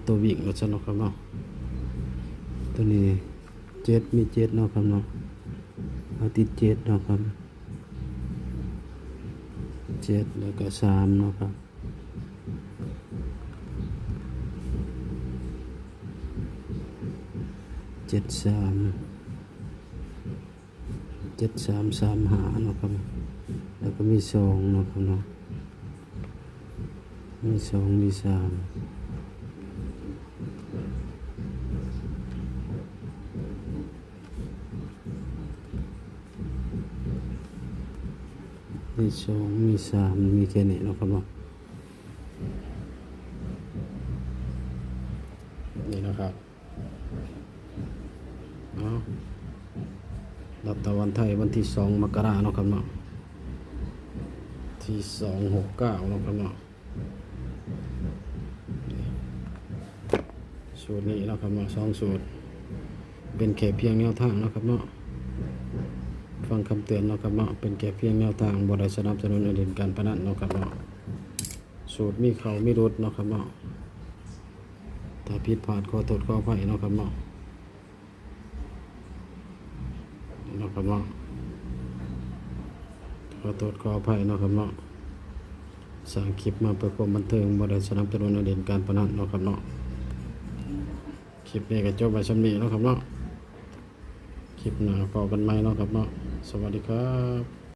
ตัววิ่งเราจะเนาะครับเนาะตัวนี้เจ็ดมีเจ็ดเนาะครับเนาะเอาติดเจ็ดเนาะครับเจ็ดแล้วก็สามเนาะครับเจ็ดสามเจ็ดสามสามหาเนาะครับแล้วก็มีสองเนาะครับเนาะมีสองมีสามมีสองมีสามมีแค่นี้เนาะครับเนาะนี่นะครับรัฐบาลไทยวันที่2 มกราคมเนาะครับเนาะที่269เนาะครับเนาะสูตรนี้เนาะครับเนาะ2สูตรเป็นแค่เพียงแนวทางเนาะครับเนาะฟังคำเตือนเนาะครับเนาะเป็นแค่เพียงแนวทางบ่ได้สนับสนุนให้เล่นการพนันเนาะครับเนาะสูตรมีเข้ามีรุดเนาะครับเนาะถ้าผิดพลาดขอโทษขออภัยเนาะครับเนาะเนาะครับเนาะขอโทษขออภัยเนาะครับเนาะสร้างคลิปมาเพื่อความบันเทิงบ่ได้สนับสนุนให้เล่นการพนันเนาะครับเนาะคลิปนี้ก็จบไว้ส่ำนี้เนาะครับเนาะคลิปหน้าพบกันใหม่เนาะครับเนาะสวัสดีครับ